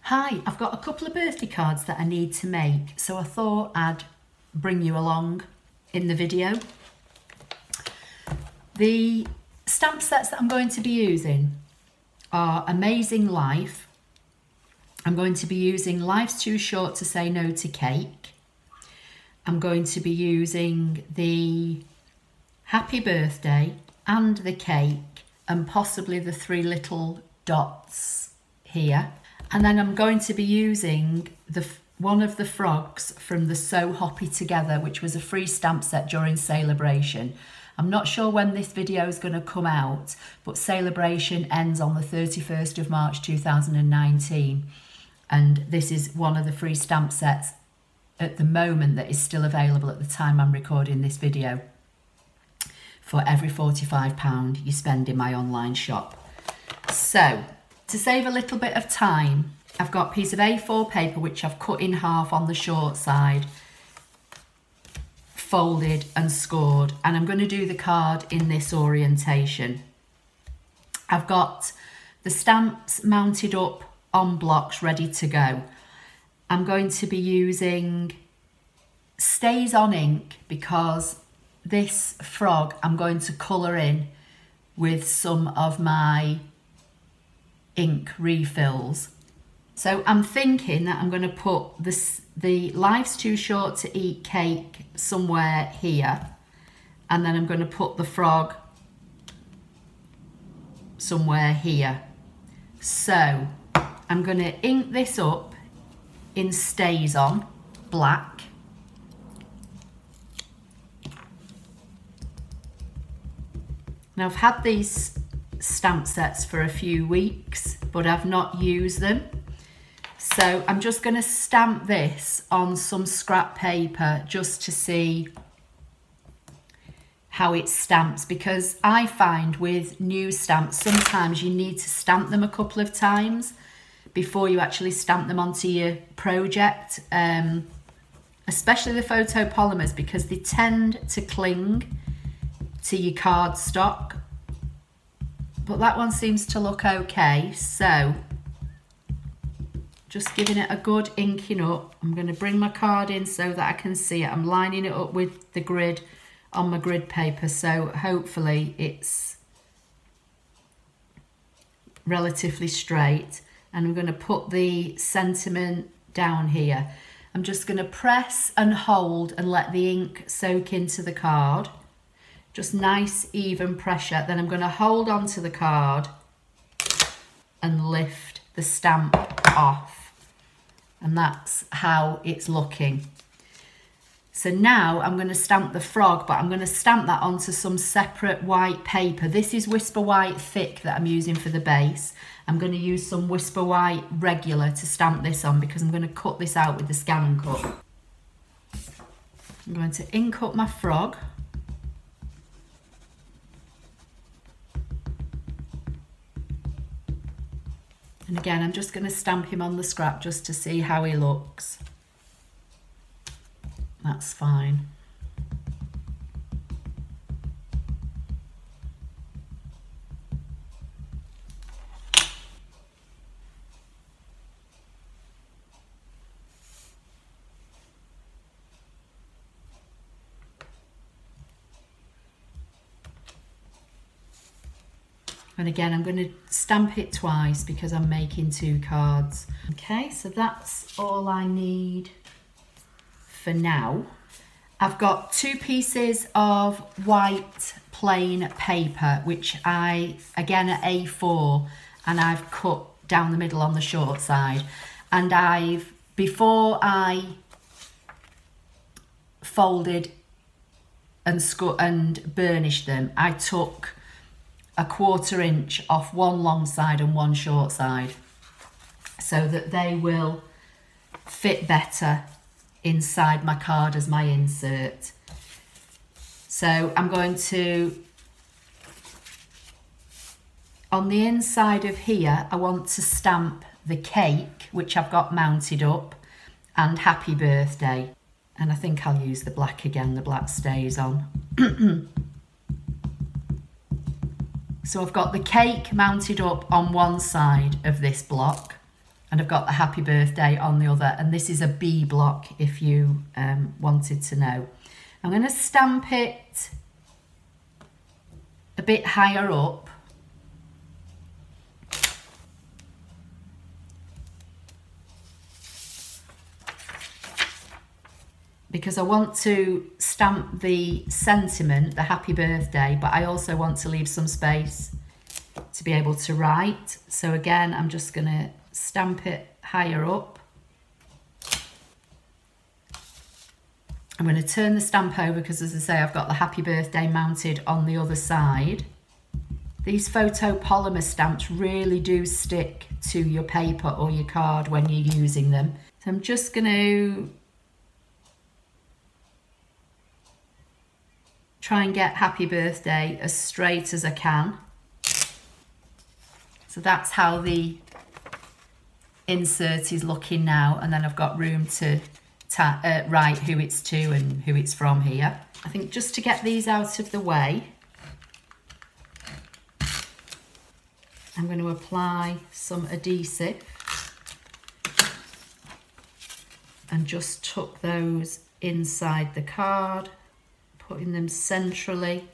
Hi, I've got a couple of birthday cards that I need to make, so I thought I'd bring you along in the video. The stamp sets that I'm going to be using are Amazing Life. I'm going to be using Life's Too Short to Say No to Cake. I'm going to be using the Happy Birthday and the cake and possibly the three little dots here. And then I'm going to be using one of the frogs from the Sew Hoppy Together, which was a free stamp set during Celebration. I'm not sure when this video is going to come out, but Celebration ends on the 31st of March 2019. And this is one of the free stamp sets at the moment that is still available at the time I'm recording this video. For every £45 you spend in my online shop. So, to save a little bit of time, I've got a piece of A4 paper which I've cut in half on the short side, folded and scored, and I'm going to do the card in this orientation. I've got the stamps mounted up on blocks ready to go. I'm going to be using Stays On ink because this frog I'm going to colour in with some of my ink refills. So I'm thinking that I'm going to put the Life's Too Short to Eat cake somewhere here, and then I'm going to put the frog somewhere here. So I'm going to ink this up in Stays On black. Now I've had these stamp sets for a few weeks, but I've not used them. So I'm just going to stamp this on some scrap paper just to see how it stamps, because I find with new stamps sometimes you need to stamp them a couple of times before you actually stamp them onto your project, especially the photopolymers, because they tend to cling to your cardstock. But that one seems to look okay, so just giving it a good inking up. I'm going to bring my card in so that I can see it. I'm lining it up with the grid on my grid paper, so hopefully it's relatively straight. And I'm going to put the sentiment down here. I'm just going to press and hold and let the ink soak into the card. Just nice even pressure. Then I'm going to hold on to the card and lift the stamp off. And that's how it's looking. So now I'm going to stamp the frog, but I'm going to stamp that onto some separate white paper. This is Whisper White Thick that I'm using for the base. I'm going to use some Whisper White Regular to stamp this on because I'm going to cut this out with the ScanNCut. I'm going to ink up my frog. And again, I'm just going to stamp him on the scrap just to see how he looks. That's fine. And again, I'm going to stamp it twice because I'm making two cards. Okay, so that's all I need for now. I've got two pieces of white plain paper, which again are A4, and I've cut down the middle on the short side. And before I folded and burnished them, I took a 1/4 inch off one long side and one short side so that they will fit better inside my card as my insert. So I'm going to, on the inside of here, I want to stamp the cake, which I've got mounted up, and Happy Birthday. And I think I'll use the black again, the black stays on. So I've got the cake mounted up on one side of this block, and I've got the happy birthday on the other, and this is a B block if you wanted to know. I'm going to stamp it a bit higher up, because I want to stamp the sentiment, the happy birthday, but I also want to leave some space to be able to write. So again, I'm just going to stamp it higher up. I'm going to turn the stamp over because, as I say, I've got the happy birthday mounted on the other side. These photopolymer stamps really do stick to your paper or your card when you're using them. So I'm just going to try and get happy birthday as straight as I can. So that's how the insert is looking now, and then I've got room to write who it's to and who it's from here. I think just to get these out of the way, I'm going to apply some adhesive and just tuck those inside the card, putting them centrally.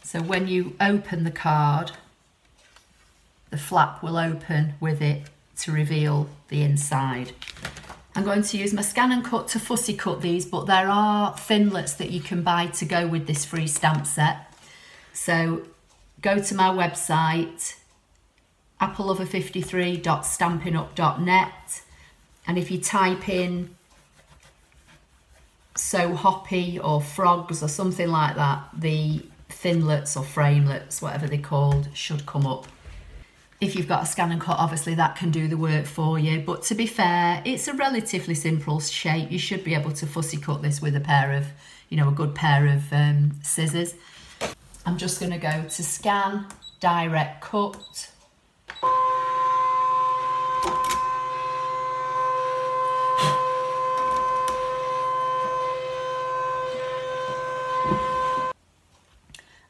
So when you open the card, the flap will open with it to reveal the inside. I'm going to use my ScanNCut to fussy cut these, but there are thinlets that you can buy to go with this free stamp set. So go to my website, applelover53.stampinup.net, and if you type in so Hoppy or frogs or something like that, the thinlets or framelets, whatever they're called, should come up. If you've got a ScanNCut, obviously that can do the work for you, but to be fair, it's a relatively simple shape. You should be able to fussy cut this with a pair of, you know, a good pair of scissors. I'm just going to go to Scan, Direct Cut.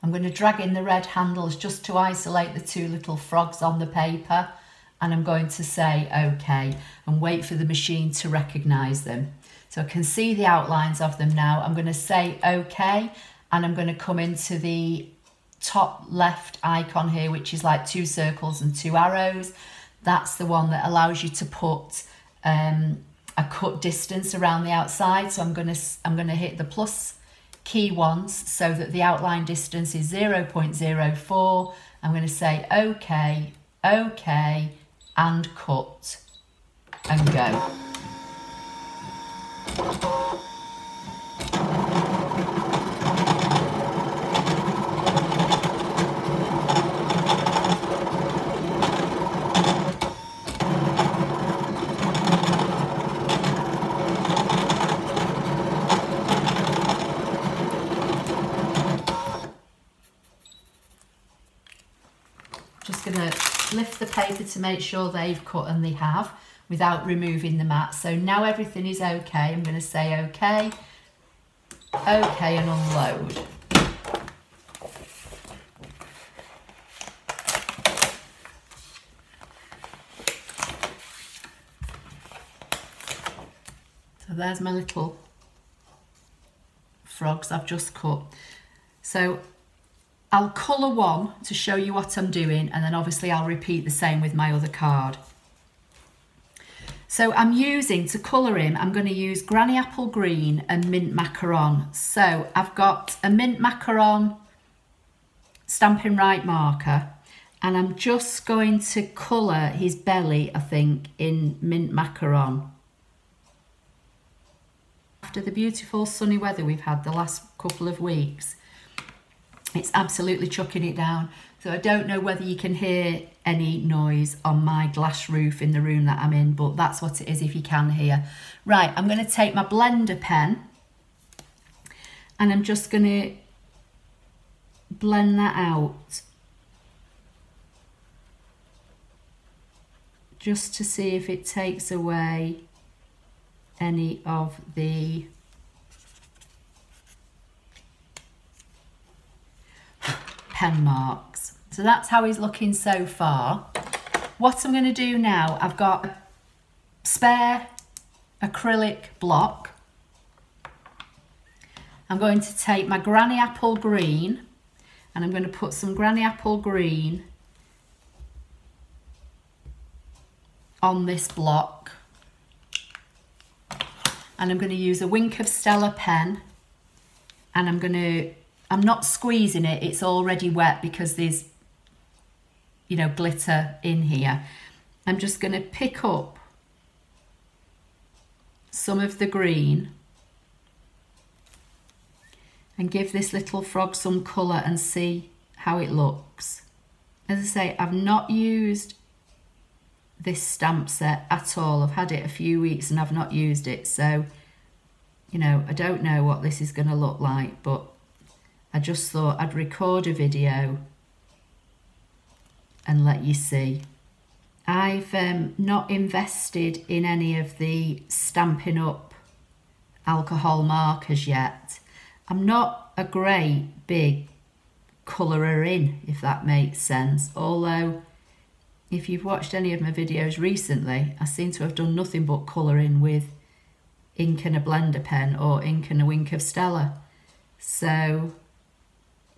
I'm going to drag in the red handles just to isolate the two little frogs on the paper, and I'm going to say OK and wait for the machine to recognise them. So I can see the outlines of them now. I'm going to say OK, and I'm going to come into the top left icon here, which is like 2 circles and 2 arrows. That's the one that allows you to put a cut distance around the outside. So I'm going to hit the plus key once so that the outline distance is 0.04. I'm going to say OK, OK, and cut, and go. Just going to lift the paper to make sure they've cut, and they have, without removing the mat. So now everything is OK. I'm going to say OK, OK, and unload. So there's my little frogs I've just cut. So I'll colour one to show you what I'm doing, and then obviously I'll repeat the same with my other card. So I'm using, to colour him, I'm going to use Granny Apple Green and Mint Macaron. So I've got a Mint Macaron Stampin' Right marker, and I'm just going to colour his belly, I think, in Mint Macaron. After the beautiful sunny weather we've had the last couple of weeks, it's absolutely chucking it down. So I don't know whether you can hear any noise on my glass roof in the room that I'm in, but that's what it is if you can hear. Right, I'm going to take my blender pen and I'm just going to blend that out just to see if it takes away any of the pen marks. So that's how he's looking so far. What I'm going to do now, I've got a spare acrylic block. I'm going to take my Granny Apple Green and I'm going to put some Granny Apple Green on this block, and I'm going to use a Wink of Stella pen, and I'm not squeezing it, it's already wet because there's, you know, glitter in here. I'm just going to pick up some of the green and give this little frog some colour and see how it looks. As I say, I've not used this stamp set at all. I've had it a few weeks and I've not used it, so you know, I don't know what this is going to look like, but I just thought I'd record a video and let you see. I've not invested in any of the Stampin' Up alcohol markers yet. I'm not a great big colourer in, if that makes sense, although if you've watched any of my videos recently, I seem to have done nothing but colouring with ink and a blender pen or ink and a Wink of Stella. So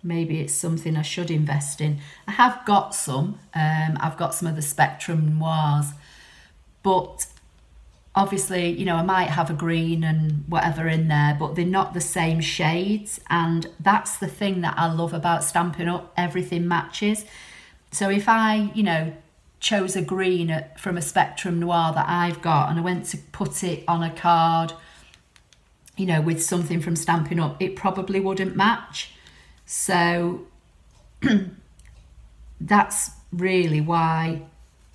maybe it's something I should invest in. I have got some. I've got some of the Spectrum Noirs, but obviously, you know, I might have a green and whatever in there, but they're not the same shades, and that's the thing that I love about Stampin' Up. Everything matches. So if I, you know, chose a green from a Spectrum Noir that I've got and I went to put it on a card, you know, with something from Stampin' Up, it probably wouldn't match. So that's really why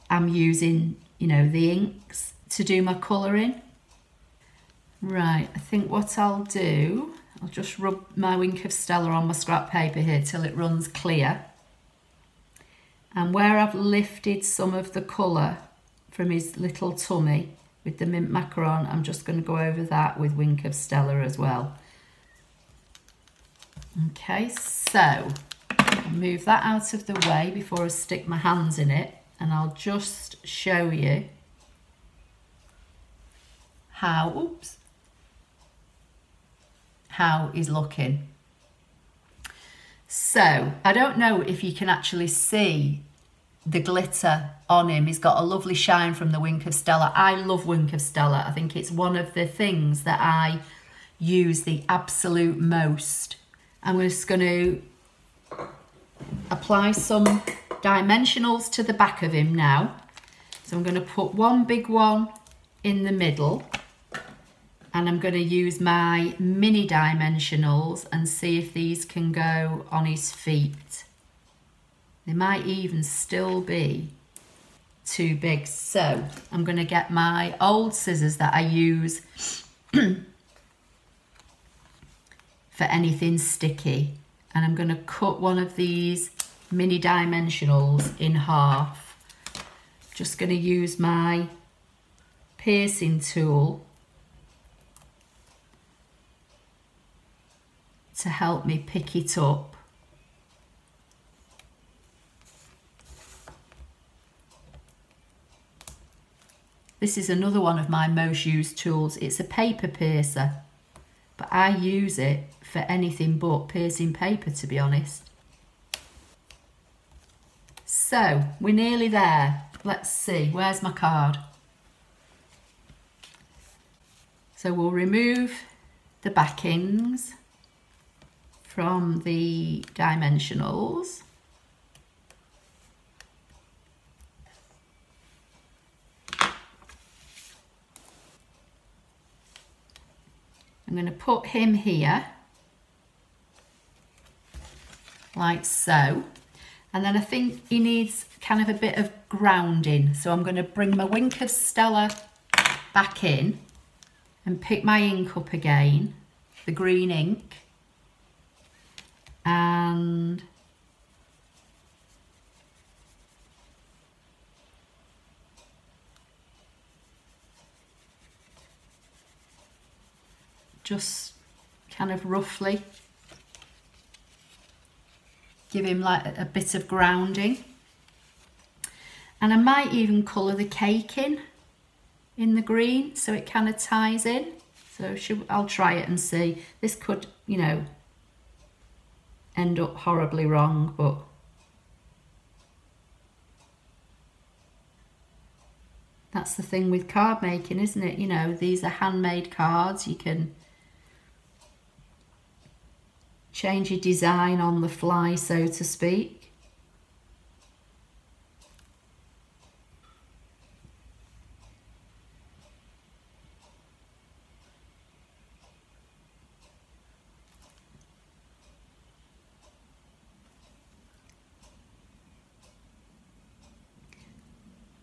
I'm using, you know, the inks to do my colouring. Right, I think what I'll do, I'll just rub my Wink of Stella on my scrap paper here till it runs clear. And where I've lifted some of the colour from his little tummy with the mint macaron, I'm just going to go over that with Wink of Stella as well. Okay, so I'll move that out of the way before I stick my hands in it, and I'll just show you how he's looking. So I don't know if you can actually see the glitter on him. He's got a lovely shine from the Wink of Stella. I love Wink of Stella. I think it's one of the things that I use the absolute most. I'm just going to apply some dimensionals to the back of him now. So I'm going to put one big one in the middle, and I'm going to use my mini dimensionals and see if these can go on his feet. They might even still be too big. So I'm going to get my old scissors that I use for anything sticky, and I'm going to cut one of these mini dimensionals in half. Just going to use my piercing tool to help me pick it up. This is another one of my most used tools. It's a paper piercer, but I use it for anything but piercing paper, to be honest. So we're nearly there. Let's see, where's my card? So we'll remove the backings from the dimensionals. I'm going to put him here, like so. And then I think he needs kind of a bit of grounding. So I'm going to bring my Wink of Stella back in and pick my ink up again, the green ink. And just kind of roughly give him like a bit of grounding. And I might even colour the cake in the green so it kind of ties in. So I'll try it and see. This could, you know, end up horribly wrong, but that's the thing with card making, isn't it? You know, these are handmade cards. You can change your design on the fly, so to speak.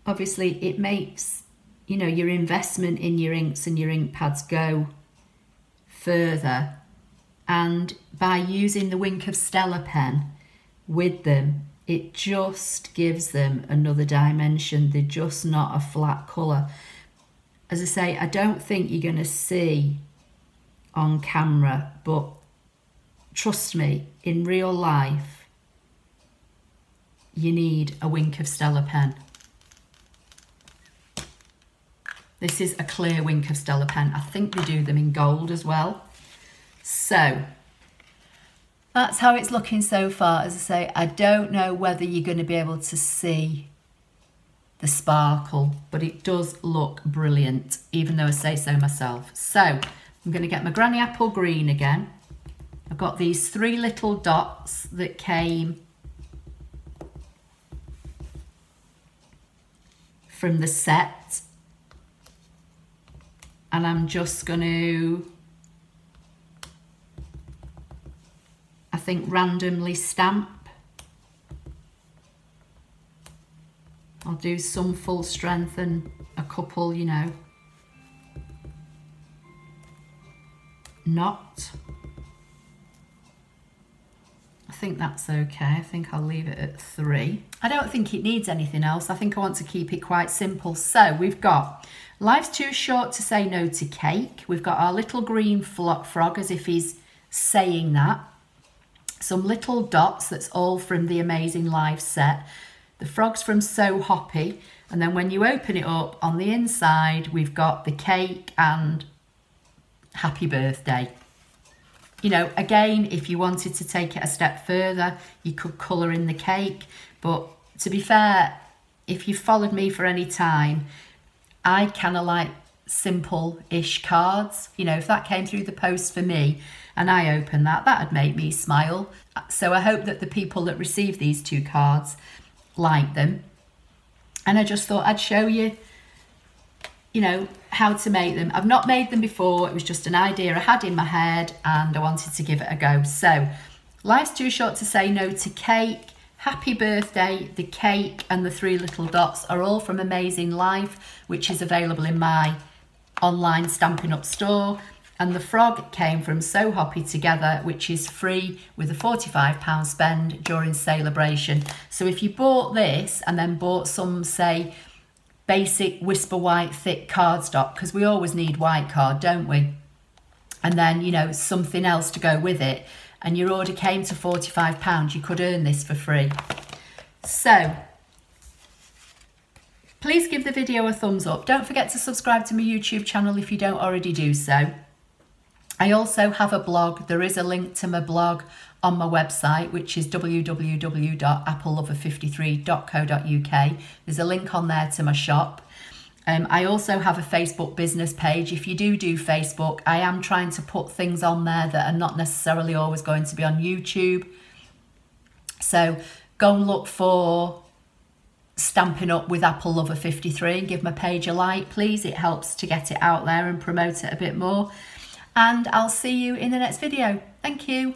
Obviously it makes, you know, your investment in your inks and your ink pads go further, and by using the Wink of Stella pen with them, it just gives them another dimension. They're just not a flat colour. As I say, I don't think you're going to see on camera, but trust me, in real life you need a Wink of Stella pen. This is a clear Wink of Stella pen. I think they do them in gold as well. So that's how it's looking so far. As I say, I don't know whether you're going to be able to see the sparkle, but it does look brilliant, even though I say so myself. So I'm going to get my Granny Apple Green again. I've got these 3 little dots that came from the set. And I'm just going to, I think, randomly stamp. I'll do some full strength and a couple, you know, not. I think that's okay. I think I'll leave it at 3. I don't think it needs anything else. I think I want to keep it quite simple. So we've got Life's Too Short to Say No to Cake. We've got our little green frog, as if he's saying that. Some little dots, that's all from the Amazing Life set. The frog's from So Hoppy. And then when you open it up, on the inside, we've got the cake and happy birthday. You know, again, if you wanted to take it a step further, you could colour in the cake. But to be fair, if you've followed me for any time, I kind of like simple-ish cards. You know, if that came through the post for me and I opened that, that'd make me smile. So I hope that the people that receive these 2 cards like them. And I just thought I'd show you, you know, how to make them. I've not made them before. It was just an idea I had in my head and I wanted to give it a go. So Life's Too Short to Say No to Cake, Happy Birthday, the cake and the 3 little dots are all from Amazing Life, which is available in my online Stampin' Up store. And the frog came from So Hoppy Together, which is free with a £45 spend during Celebration. So if you bought this and then bought some, say, basic Whisper White thick cardstock, because we always need white card, don't we? And then, you know, something else to go with it, and your order came to £45, you could earn this for free. So please give the video a thumbs up. Don't forget to subscribe to my YouTube channel if you don't already do so. I also have a blog. There is a link to my blog on my website, which is www.applelover53.co.uk. There's a link on there to my shop. I also have a Facebook business page. If you do Facebook, I am trying to put things on there that are not necessarily always going to be on YouTube. So go and look for Stampin' Up with Apple Lover 53 and give my page a like, please. It helps to get it out there and promote it a bit more. And I'll see you in the next video. Thank you.